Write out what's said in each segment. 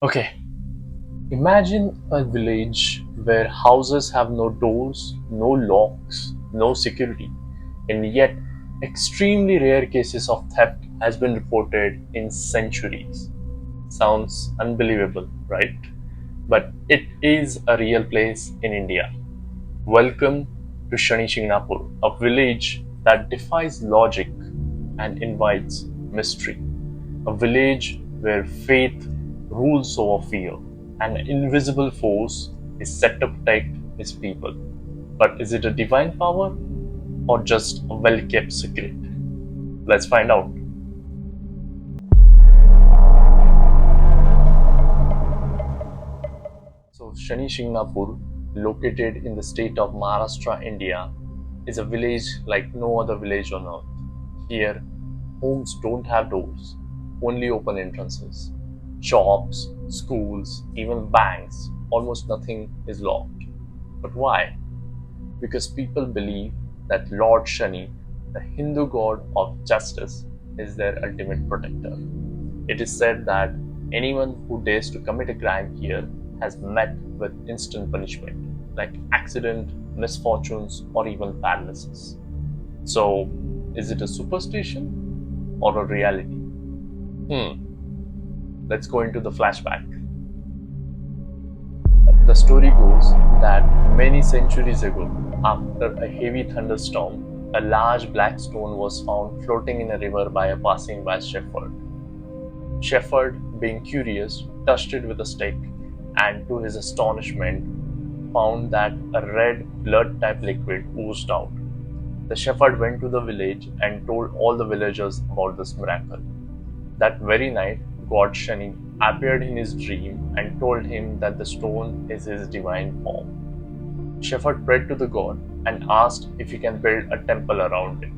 Okay, imagine a village where houses have no doors, no locks, no security, and yet extremely rare cases of theft has been reported in centuries. Sounds unbelievable, right? But it is a real place in India. Welcome to Shani Shinganapur, a village that defies logic and invites mystery. A village where faith rules over fear. An invisible force is set to protect its people. But is it a divine power or just a well kept secret? Let's find out. So, Shani Shinganapur, located in the state of Maharashtra, India, is a village like no other village on earth. Here, homes don't have doors, only open entrances. Shops, schools, even banks, almost nothing is locked. But why? Because people believe that Lord Shani, the Hindu god of justice, is their ultimate protector. It is said that anyone who dares to commit a crime here has met with instant punishment, like accident, misfortunes, or even paralysis. So, is it a superstition or a reality? Let's go into the flashback. The story goes that many centuries ago, after a heavy thunderstorm, a large black stone was found floating in a river by a passing by shepherd. Shepherd, being curious, touched it with a stick and, to his astonishment, found that a red blood type liquid oozed out. The shepherd went to the village and told all the villagers about this miracle. That very night, God Shani appeared in his dream and told him that the stone is his divine form. Shepherd prayed to the god and asked if he can build a temple around it.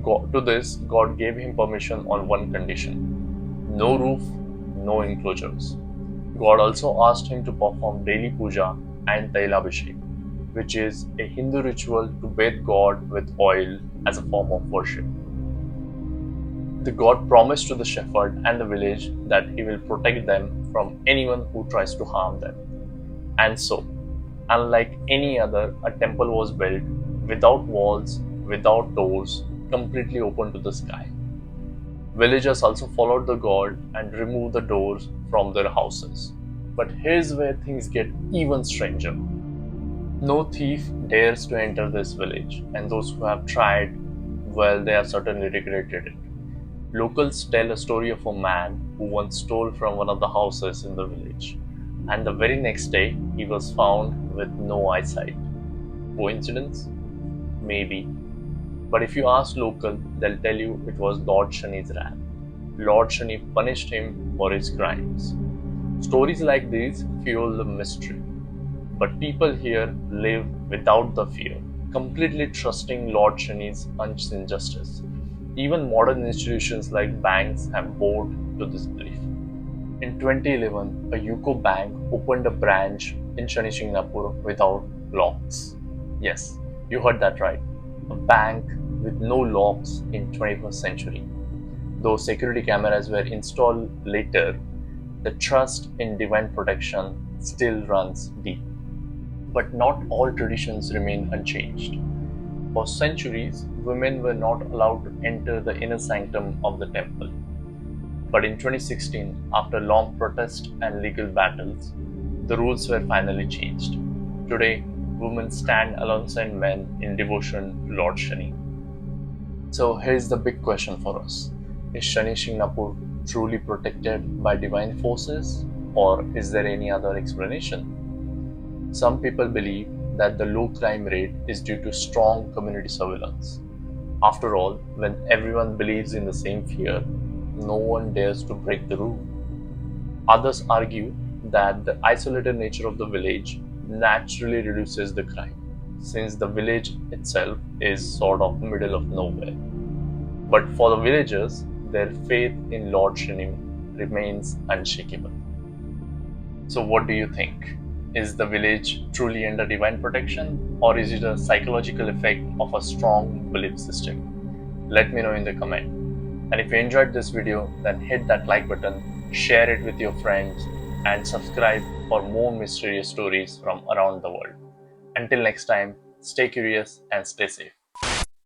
To this, God gave him permission on one condition: no roof, no enclosures. God also asked him to perform daily puja and tailabhishek, which is a Hindu ritual to bathe God with oil as a form of worship. The god promised to the shepherd and the village that he will protect them from anyone who tries to harm them. And so, unlike any other, a temple was built without walls, without doors, completely open to the sky. Villagers also followed the god and removed the doors from their houses. But here's where things get even stranger. No thief dares to enter this village, and those who have tried, well, they have certainly regretted it. Locals tell a story of a man who once stole from one of the houses in the village, and the very next day he was found with no eyesight. Coincidence? Maybe. But if you ask local, they'll tell you it was Lord Shani's wrath. Lord Shani punished him for his crimes. Stories like these fuel the mystery. But people here live without the fear, completely trusting Lord Shani's unseen justice. Even modern institutions like banks have bowed to this belief. In 2011, a UCO bank opened a branch in Shani Shinganapur without locks. Yes, you heard that right. A bank with no locks in 21st century. Though security cameras were installed later, the trust in divine protection still runs deep. But not all traditions remain unchanged. For centuries, women were not allowed to enter the inner sanctum of the temple. But in 2016, after long protests and legal battles, the rules were finally changed. Today, women stand alongside men in devotion to Lord Shani. So here's the big question for us. Is Shani Shinganapur truly protected by divine forces, or is there any other explanation? Some people believe that the low crime rate is due to strong community surveillance. After all, when everyone believes in the same fear, no one dares to break the rule. Others argue that the isolated nature of the village naturally reduces the crime, since the village itself is sort of middle of nowhere. But for the villagers, their faith in Lord Shani remains unshakable. So, what do you think? Is the village truly under divine protection, or is it a psychological effect of a strong belief system? Let me know in the comment. And if you enjoyed this video, then hit that like button, share it with your friends, and subscribe for more mysterious stories from around the world. Until next time, stay curious and stay safe.